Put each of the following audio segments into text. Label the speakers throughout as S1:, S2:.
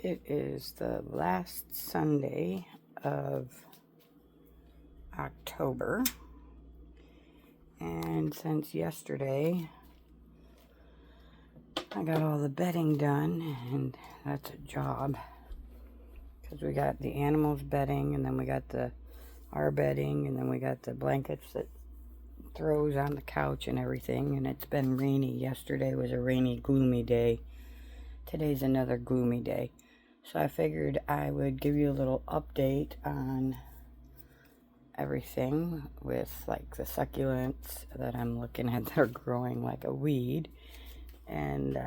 S1: It is the last Sunday of October, and since yesterday I got all the bedding done, and that's a job because we got the animals bedding, and then we got our bedding, and then we got the blankets that throws on the couch and everything. And it's been rainy. Yesterday was a rainy, gloomy day. Today's another gloomy day. So I figured I would give you a little update on everything with like the succulents that I'm looking at that are growing like a weed, and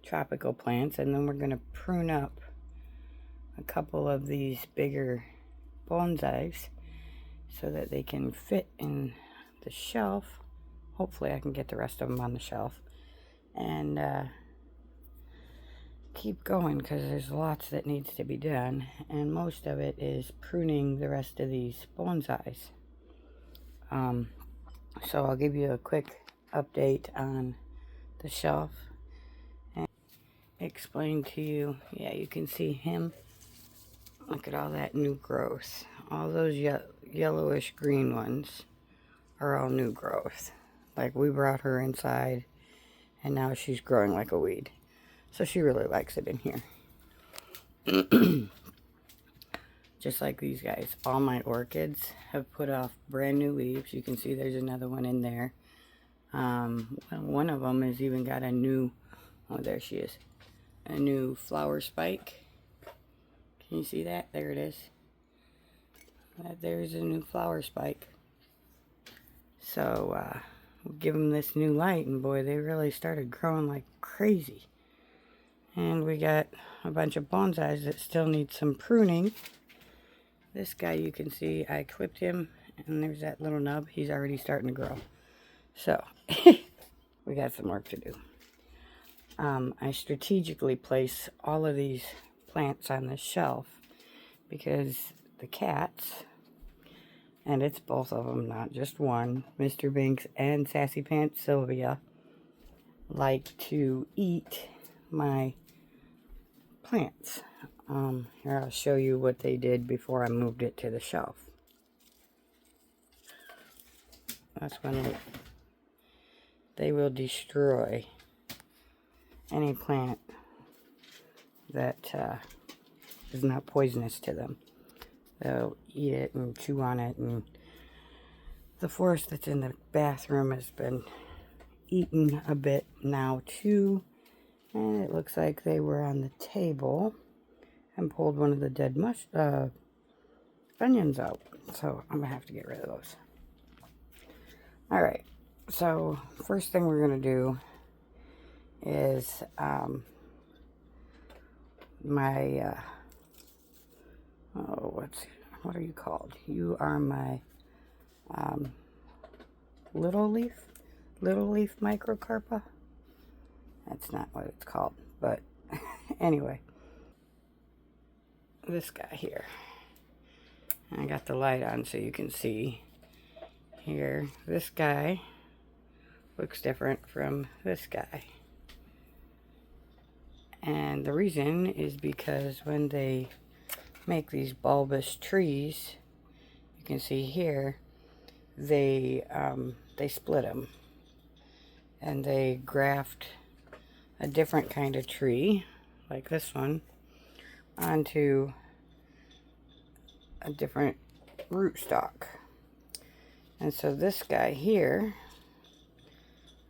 S1: tropical plants. And then we're going to prune up a couple of these bigger bonsais so that they can fit in the shelf. Hopefully I can get the rest of them on the shelf. And keep going, because there's lots that needs to be done, and most of it is pruning the rest of these bonsais. So I'll give you a quick update on the shelf and explain to you. Yeah, you can see him. Look at all that new growth. All those yellowish green ones are all new growth. Like, we brought her inside and now she's growing like a weed. So she really likes it in here. Just like these guys. All my orchids have put off brand new leaves. You can see there's another one in there. One of them has even got a new, oh, there she is, a new flower spike. Can you see that? There it is. There's a new flower spike. So we'll give them this new light, and boy, they really started growing like crazy. And we got a bunch of bonsais that still need some pruning. This guy, you can see I clipped him, and there's that little nub. He's already starting to grow. So we got some work to do. I strategically place all of these plants on the shelf because the cats, and it's both of them, not just one, Mr. Binks and Sassy Pants Sylvia, like to eat my plants. Here, I'll show you what they did before I moved it to the shelf. That's when they will destroy any plant that is not poisonous to them. They'll eat it and chew on it, and the forest that's in the bathroom has been eaten a bit now too. And it looks like they were on the table and pulled one of the dead onions out. So I'm going to have to get rid of those. Alright, so first thing we're going to do is what are you called? You are my little leaf microcarpa. That's not what it's called, but anyway, this guy here. I got the light on so you can see here. This guy looks different from this guy. And the reason is because when they make these bulbous trees, you can see here, they split them. And they graft a different kind of tree, like this one, onto a different rootstock. And so this guy here,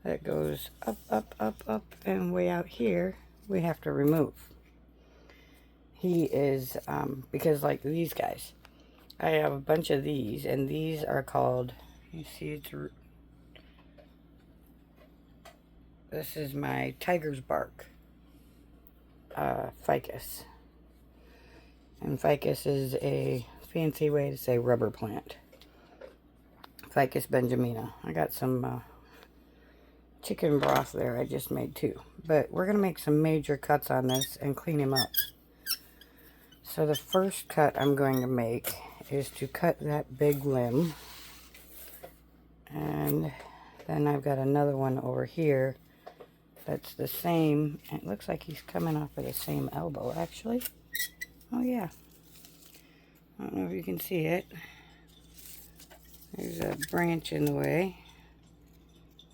S1: that goes up, up, up, up, and way out here, we have to remove. He is, because like these guys, I have a bunch of these, and these are called, you see it's, this is my tiger's bark ficus. And ficus is a fancy way to say rubber plant. Ficus benjamina. I got some chicken broth there I just made too. But we're going to make some major cuts on this and clean him up. So the first cut I'm going to make is to cut that big limb. And then I've got another one over here that's the same. It looks like he's coming off of the same elbow, actually. Oh, yeah. I don't know if you can see it. There's a branch in the way.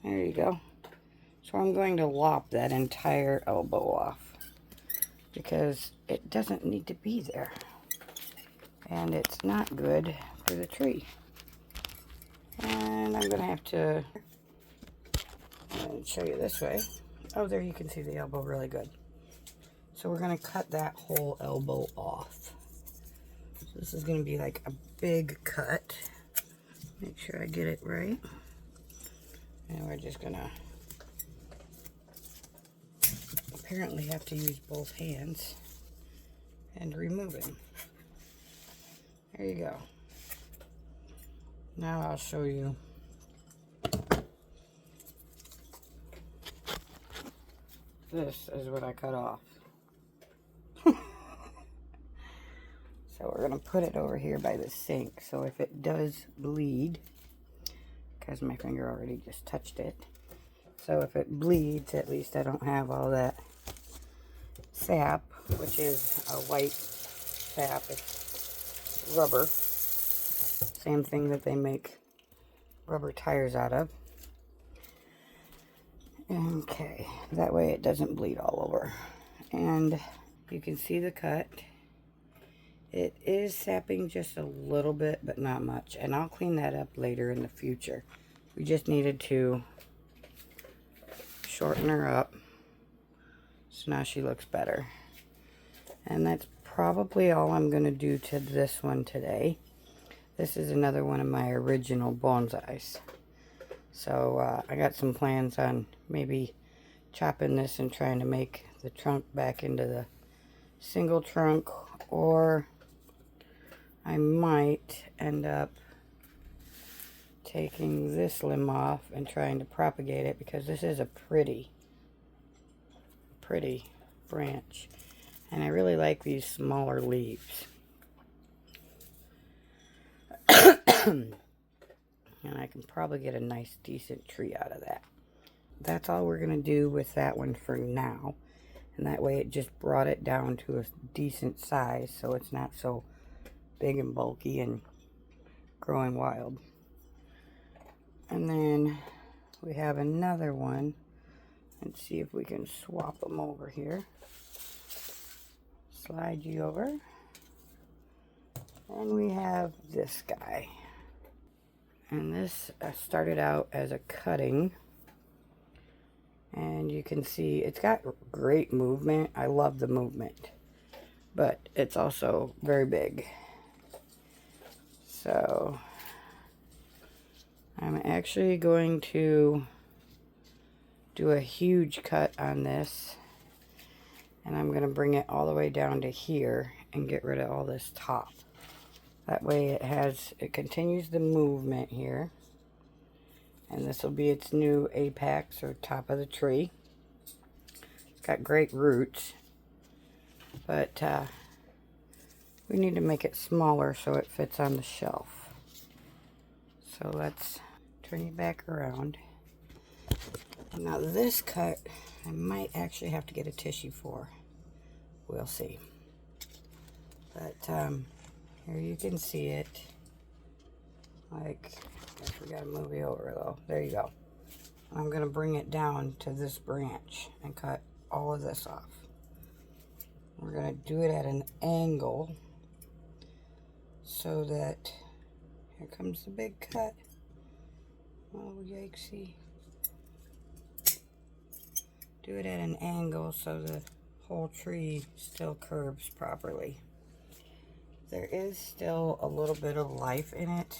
S1: There you go. So I'm going to lop that entire elbow off because it doesn't need to be there. And it's not good for the tree. And I'm going to have to show you this way. Oh, there you can see the elbow really good. So we're going to cut that whole elbow off. So this is going to be like a big cut. Make sure I get it right. And we're just going to apparently have to use both hands and remove him. There you go. Now I'll show you. This is what I cut off. So we're going to put it over here by the sink. So if it does bleed, because my finger already just touched it. So if it bleeds, at least I don't have all that sap, which is a white sap. It's rubber. Same thing that they make rubber tires out of. Okay, that way it doesn't bleed all over. And you can see the cut. It is sapping just a little bit, but not much. And I'll clean that up later in the future. We just needed to shorten her up. So now she looks better. And that's probably all I'm going to do to this one today. This is another one of my original bonsais. So I got some plans on maybe chopping this and trying to make the trunk back into the single trunk, or I might end up taking this limb off and trying to propagate it, because this is a pretty branch, and I really like these smaller leaves. And I can probably get a nice decent tree out of that. That's all we're going to do with that one for now. And that way it just brought it down to a decent size, so it's not so big and bulky and growing wild. And then we have another one. Let's see if we can swap them over here. Slide you over. And we have this guy. And this started out as a cutting. And you can see it's got great movement. I love the movement. But it's also very big. So I'm actually going to do a huge cut on this. And I'm going to bring it all the way down to here and get rid of all this top. That way it continues the movement here. And this will be its new apex, or top of the tree. It's got great roots. But we need to make it smaller so it fits on the shelf. So let's turn you back around. Now this cut, I might actually have to get a tissue for. We'll see. But here you can see it. Like, I forgot to move you over though. There you go. I'm going to bring it down to this branch and cut all of this off. We're going to do it at an angle so that, here comes the big cut. Oh, yikesy. Do it at an angle so the whole tree still curves properly. There is still a little bit of life in it,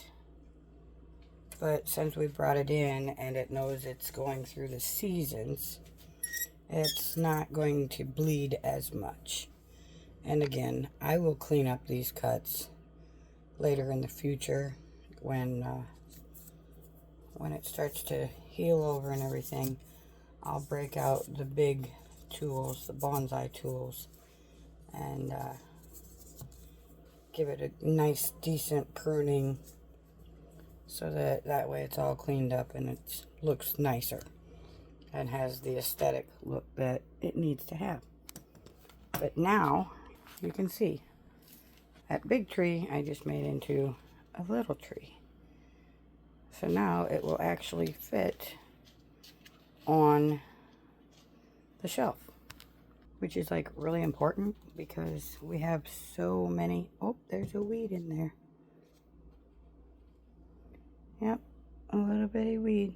S1: but since we brought it in and it knows it's going through the seasons, it's not going to bleed as much. And again, I will clean up these cuts later in the future when it starts to heal over and everything. I'll break out the big tools, the bonsai tools, and give it a nice decent pruning so that way it's all cleaned up and it looks nicer. and has the aesthetic look that it needs to have. But now you can see that big tree I just made into a little tree. So now it will actually fit on the shelf, which is like really important because we have so many. Oh, there's a weed in there. Yep, a little bitty weed.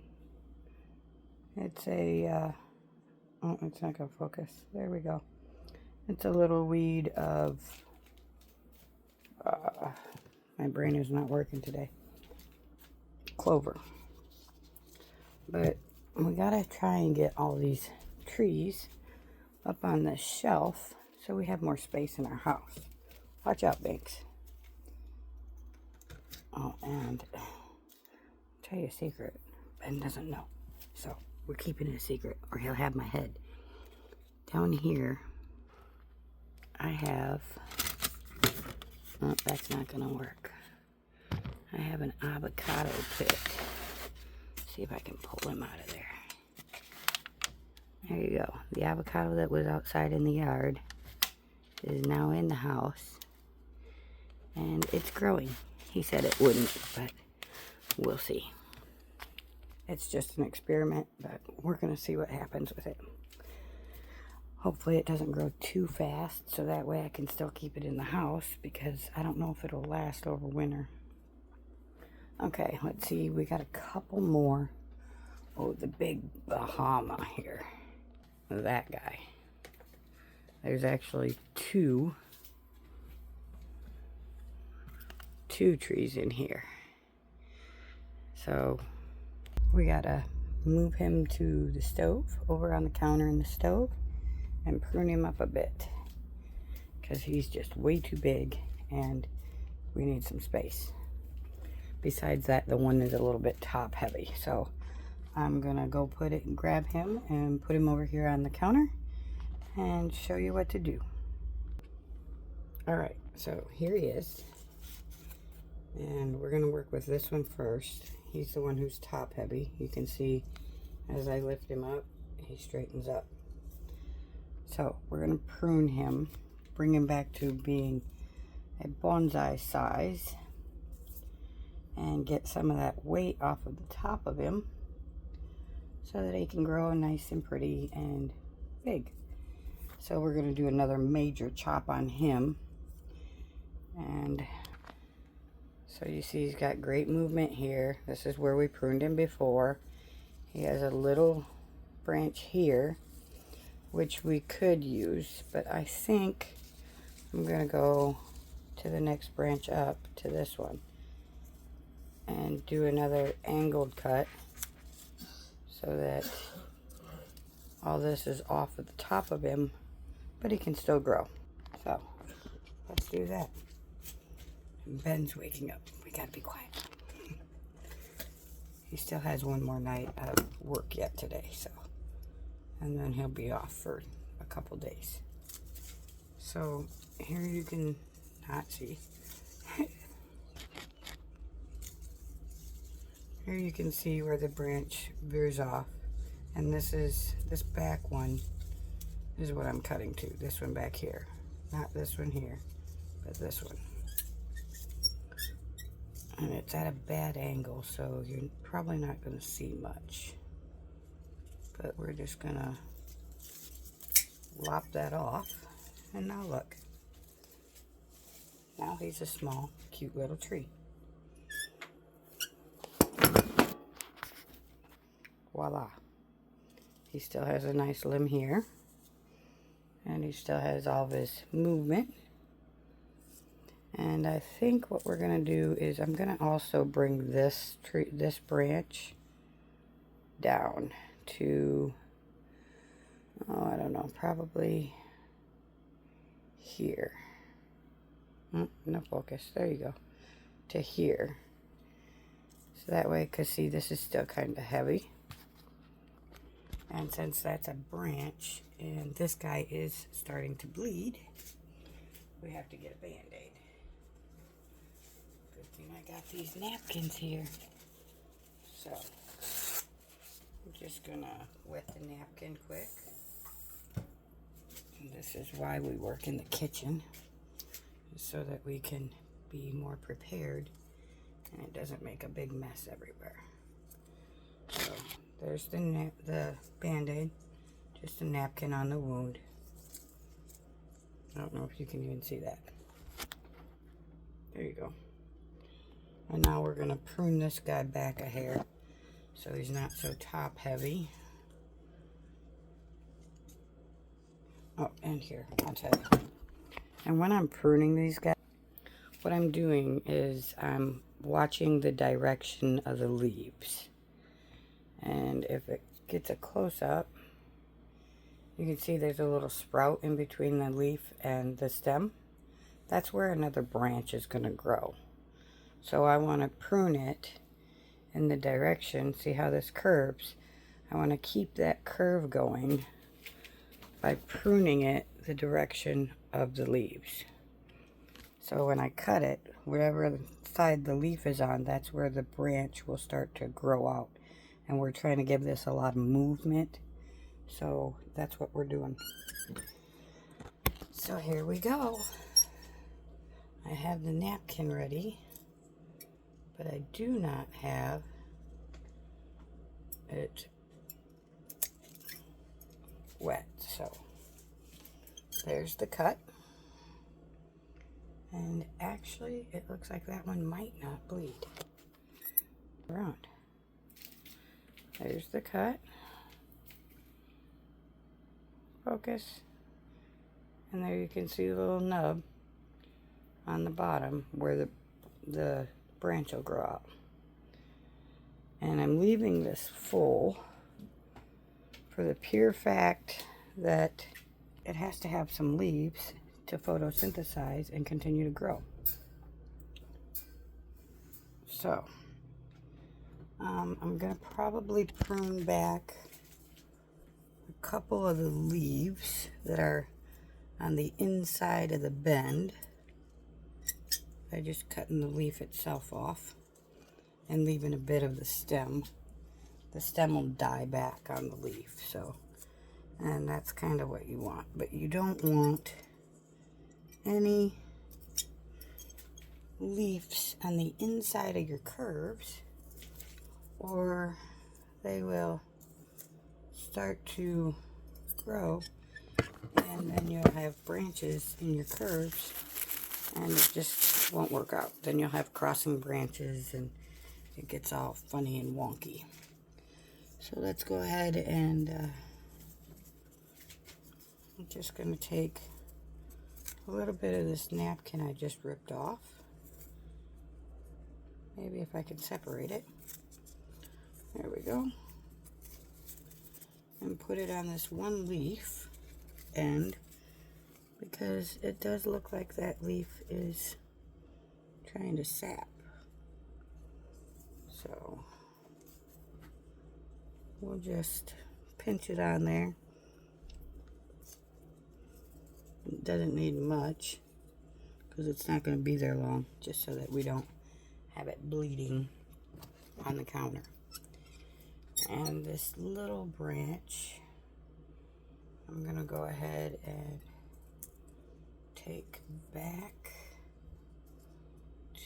S1: It's a, oh, it's not gonna focus. There we go. It's a little weed of, my brain is not working today. Clover. But we gotta try and get all these trees up on the shelf so we have more space in our house. Watch out, Banks. Oh, and I'll tell you a secret. Ben doesn't know. So we're keeping it a secret or he'll have my head. Down here, I have, oh, that's not gonna work. I have an avocado pit. See if I can pull him out of there. There you go. The avocado that was outside in the yard is now in the house. And it's growing. He said it wouldn't, but we'll see. It's just an experiment, but we're going to see what happens with it. Hopefully it doesn't grow too fast, so that way I can still keep it in the house, because I don't know if it'll last over winter. Okay, let's see. We got a couple more. Oh, the big Bahama here. That guy. There's actually two trees in here. So we gotta move him to the stove, over on the counter in the stove, and prune him up a bit, because he's just way too big and we need some space. Besides that, the one is a little bit top heavy, so I'm gonna go grab him and put him over here on the counter and show you what to do. Alright, so here he is. And we're gonna work with this one first. He's the one who's top heavy. You can see as I lift him up, he straightens up. So we're gonna prune him, bring him back to being a bonsai size, and get some of that weight off of the top of him so that he can grow nice and pretty and big. So we're going to do another major chop on him. And so you see he's got great movement here. This is where we pruned him before. He has a little branch here, which we could use, but I think I'm going to go to the next branch up, to this one, and do another angled cut so that all this is off at the top of him, but he can still grow. So let's do that. Ben's waking up. We gotta be quiet. He still has one more night of work yet today, so, and then he'll be off for a couple days. So here you can not see. Here you can see where the branch veers off, and this back one is what I'm cutting to. This one back here, not this one here, but this one. And it's at a bad angle, so you're probably not going to see much. But we're just going to lop that off, and now look. Now he's a small, cute little tree. Voila. He still has a nice limb here, and he still has all of his movement. And I think what we're going to do is I'm going to also bring this branch down to, oh, I don't know, probably here. No focus. There you go. To here. So that way, because see, this is still kind of heavy. And since that's a branch and this guy is starting to bleed, we have to get a Band-Aid. Good thing I got these napkins here. So I'm just gonna wet the napkin quick. And this is why we work in the kitchen, so that we can be more prepared and it doesn't make a big mess everywhere. So there's the Band-Aid, just a napkin on the wound. I don't know if you can even see that. There you go. And now we're going to prune this guy back a hair so he's not so top heavy. Oh, and here, I'll tell you. And when I'm pruning these guys, what I'm doing is I'm watching the direction of the leaves. And if it gets a close-up, you can see there's a little sprout in between the leaf and the stem. That's where another branch is going to grow. So I want to prune it in the direction. See how this curves? I want to keep that curve going by pruning it the direction of the leaves. So when I cut it, whatever side the leaf is on, that's where the branch will start to grow out. And we're trying to give this a lot of movement. So that's what we're doing. So here we go. I have the napkin ready, but I do not have it wet. So there's the cut. And actually, it looks like that one might not bleed. Around. There's the cut. Focus. And there you can see the little nub on the bottom where the branch will grow out. And I'm leaving this full for the pure fact that it has to have some leaves to photosynthesize and continue to grow. So I'm going to probably prune back a couple of the leaves that are on the inside of the bend by just cutting the leaf itself off and leaving a bit of the stem. The stem will die back on the leaf, so, and that's kind of what you want. But you don't want any leaves on the inside of your curves, or they will start to grow and then you'll have branches in your curves and it just won't work out. Then you'll have crossing branches and it gets all funny and wonky. So let's go ahead and I'm just going to take a little bit of this napkin I just ripped off. Maybe if I can separate it. There we go. And put it on this one leaf end, because it does look like that leaf is trying to sap. So we'll just pinch it on there. It doesn't need much because it's not going to be there long, just so that we don't have it bleeding on the counter. And this little branch, I'm going to go ahead and take back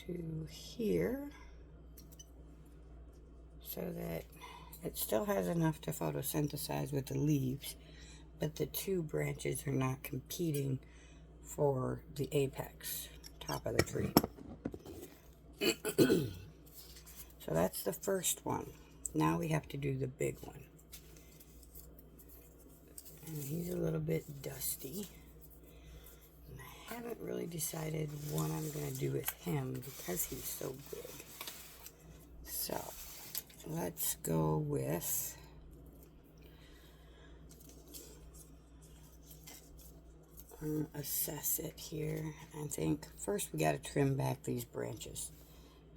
S1: to here so that it still has enough to photosynthesize with the leaves, but the two branches are not competing for the apex, top of the tree. So that's the first one. Now we have to do the big one. And he's a little bit dusty. And I haven't really decided what I'm going to do with him because he's so big. So let's go with assess it here. I think first we got to trim back these branches,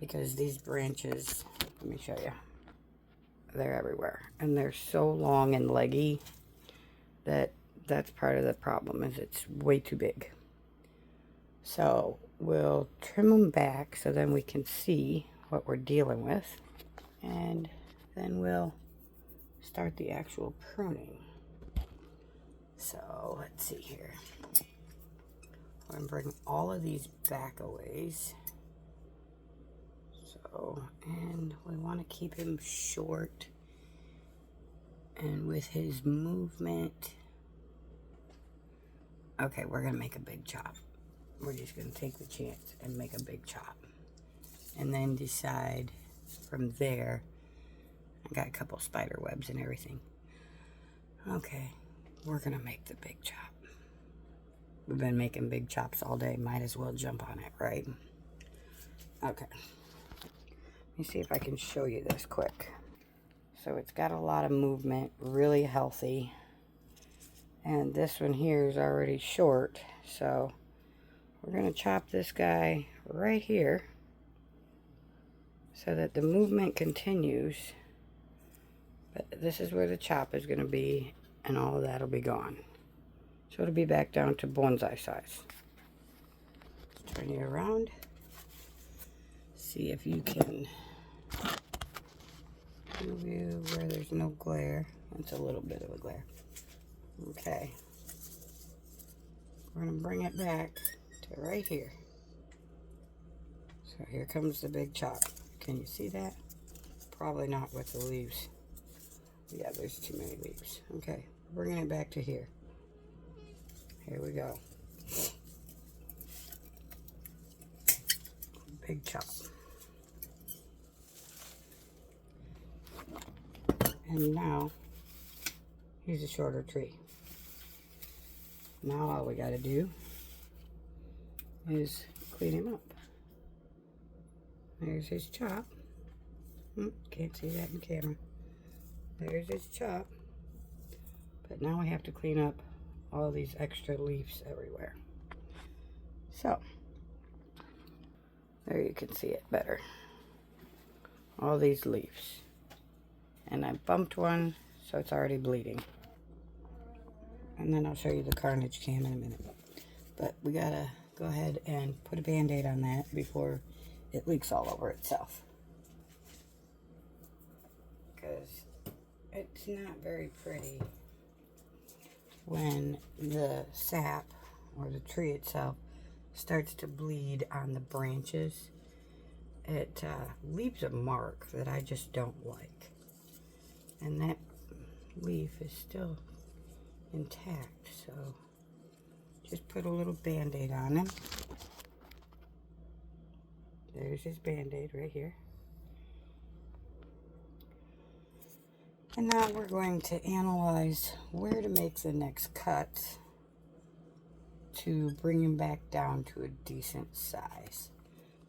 S1: because these branches, let me show you, they're everywhere and they're so long and leggy that that's part of the problem, is it's way too big. So we'll trim them back so then we can see what we're dealing with, and then we'll start the actual pruning. So let's see here. I'm going to bring all of these back a ways. So, and we want to keep him short. And with his movement, okay, we're going to make a big chop. We're just going to take the chance and make a big chop. And then decide from there. I got a couple spider webs and everything. Okay, we're going to make the big chop. We've been making big chops all day. Might as well jump on it, right? Okay. Let me see if I can show you this quick. So it's got a lot of movement, really healthy. And this one here is already short. So we're going to chop this guy right here so that the movement continues. But this is where the chop is going to be, and all of that will be gone. So it'll be back down to bonsai size. Let's turn you around. See if you can move you where there's no glare. It's a little bit of a glare. Okay. We're going to bring it back to right here. So here comes the big chop. Can you see that? Probably not with the leaves. Yeah, there's too many leaves. Okay, bringing it back to here. Here we go. Big chop. And now, here's a shorter tree. Now all we gotta do is clean him up. There's his chop. Can't see that in camera. There's his chop. But now we have to clean up all these extra leaves everywhere. So, there you can see it better. All these leaves. And I bumped one, so it's already bleeding. And then I'll show you the carnage cam in a minute. But we gotta go ahead and put a band-aid on that before it leaks all over itself. Because it's not very pretty when the sap or the tree itself starts to bleed on the branches. It leaves a mark that I just don't like. And that leaf is still intact, so just put a little band-aid on him. There's his band-aid right here. And now we're going to analyze where to make the next cut to bring him back down to a decent size.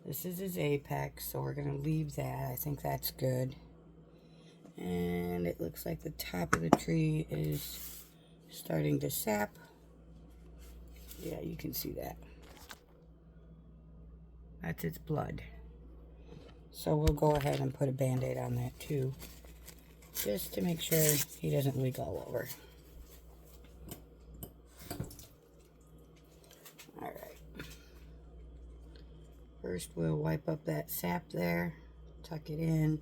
S1: This is his apex, so we're going to leave that. I think that's good. And it looks like the top of the tree is starting to sap. Yeah, you can see that. That's its blood. So we'll go ahead and put a band-aid on that too, just to make sure he doesn't leak all over. Alright. First we'll wipe up that sap there, tuck it in,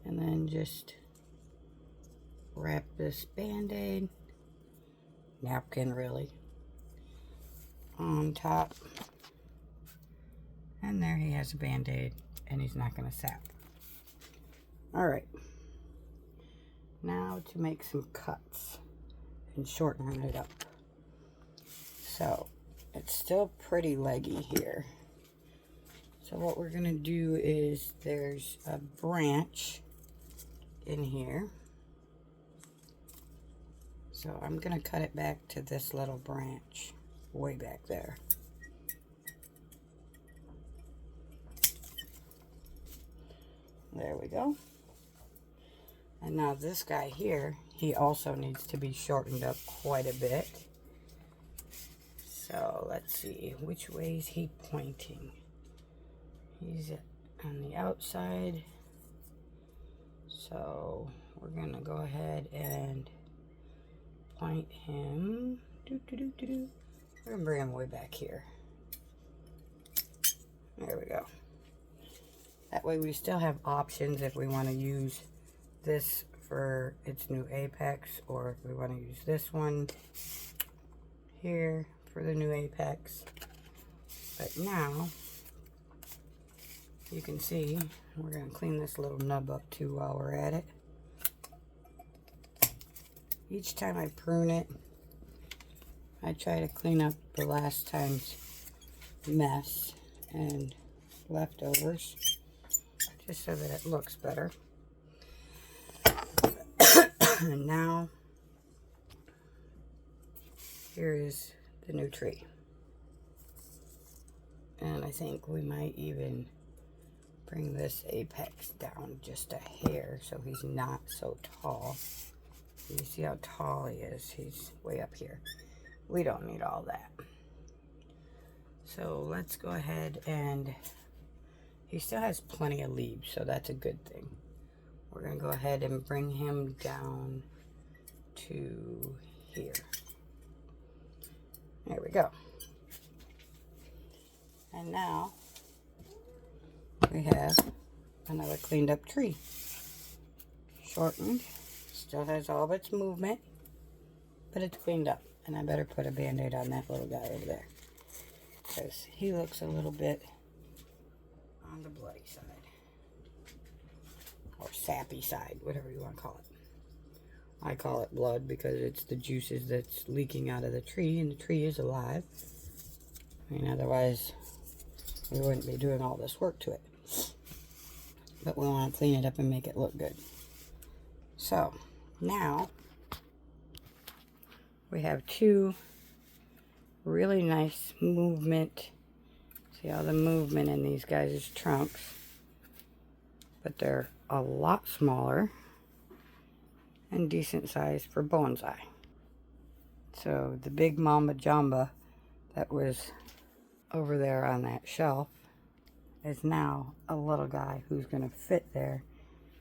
S1: and then just wrap this band-aid, napkin really, on top. And there he has a band-aid, and he's not going to sap. Alright. Now to make some cuts and shorten it up. So, it's still pretty leggy here. So what we're going to do is, there's a branch in here. So I'm going to cut it back to this little branch way back there. There we go. And now this guy here, he also needs to be shortened up quite a bit. So let's see, which way is he pointing? He's on the outside. So we're gonna go ahead and point him. We're gonna bring him way back here. There we go. That way we still have options if we want to use this for its new apex, or if we want to use this one here for the new apex. But now you can see we're going to clean this little nub up too while we're at it. Each time I prune it, I try to clean up the last time's mess and leftovers, just so that it looks better. And now, here is the new tree. And I think we might even bring this apex down just a hair so he's not so tall. You see how tall he is? He's way up here. We don't need all that. So let's go ahead, and he still has plenty of leaves, so that's a good thing. We're going to go ahead and bring him down to here. There we go. And now we have another cleaned up tree. Shortened, still has all of its movement, but it's cleaned up. And I better put a band-aid on that little guy over there, because he looks a little bit on the bloody side, or sappy side, whatever you want to call it. I call it blood because it's the juices that's leaking out of the tree, and the tree is alive. I mean, otherwise we wouldn't be doing all this work to it. But we want to clean it up and make it look good. So now we have two really nice movement. See all the movement in these guys' trunks, but they're a lot smaller and decent size for bonsai. So the big mamba jamba that was over there on that shelf is now a little guy who's going to fit there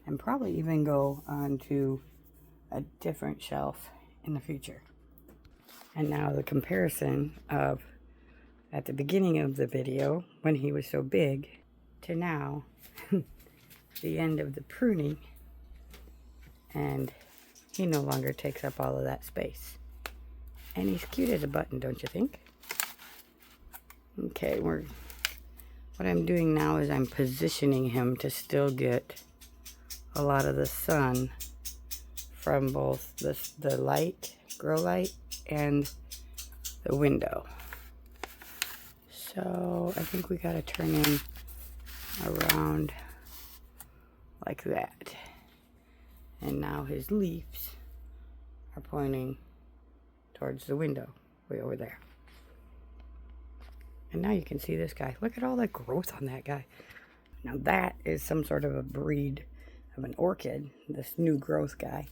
S1: and probably even go onto a different shelf in the future. And now the comparison of at the beginning of the video when he was so big to now the end of the pruning, and he no longer takes up all of that space. And he's cute as a button, don't you think? Okay, what I'm doing now is I'm positioning him to still get a lot of the sun from both the light, grow light, and the window. So I think we gotta turn him around like that. And now his leaves are pointing towards the window, way over there. And now you can see this guy. Look at all that growth on that guy. Now that is some sort of a breed of an orchid, this new growth guy.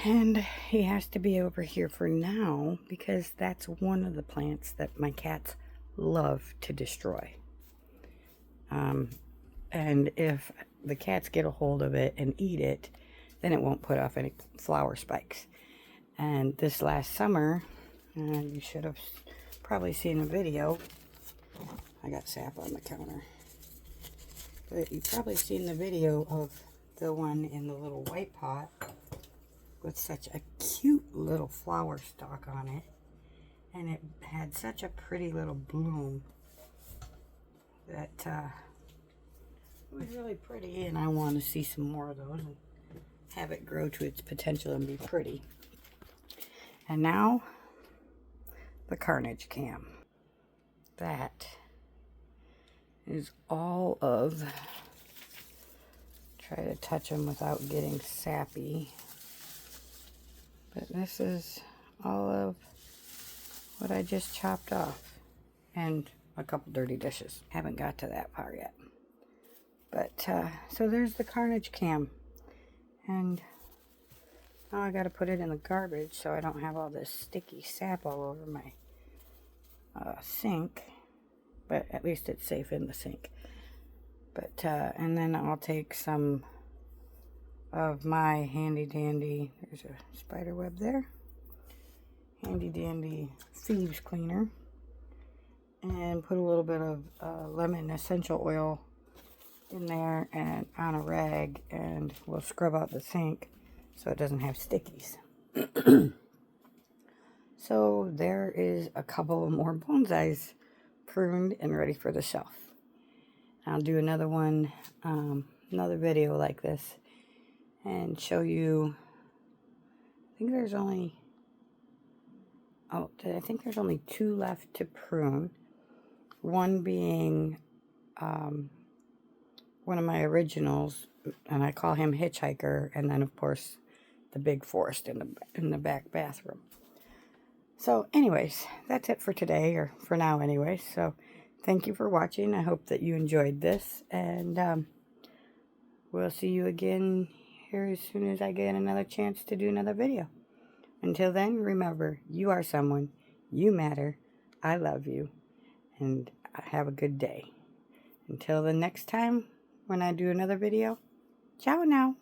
S1: And he has to be over here for now because that's one of the plants that my cats love to destroy. And if the cats get a hold of it and eat it, then it won't put off any flower spikes. And this last summer, you should have probably seen a video. I got sap on the counter. But you've probably seen the video of the one in the little white pot with such a cute little flower stalk on it. And it had such a pretty little bloom that it was really pretty, and I want to see some more of those and have it grow to its potential and be pretty. And now the Carnage Cam. That is all of, try to touch them without getting sappy, but this is all of what I just chopped off, and a couple dirty dishes. Haven't got to that part yet. But so there's the Carnage Cam, and now I got to put it in the garbage so I don't have all this sticky sap all over my sink. But at least it's safe in the sink. But and then I'll take some of my handy dandy, there's a spider web there, handy dandy thieves cleaner, and put a little bit of lemon essential oil in there and on a rag, and we'll scrub out the sink so it doesn't have stickies. So there is a couple more bonsais pruned and ready for the shelf. I'll do another one, another video like this, and show you. I think there's only two left to prune. One being one of my originals, and I call him Hitchhiker, and then of course the big forest in the back bathroom. So anyways, that's it for today, or for now anyways. So thank you for watching. I hope that you enjoyed this, and we'll see you again here as soon as I get another chance to do another video. Until then, remember, you are someone, you matter, I love you, and have a good day. Until the next time when I do another video, ciao now.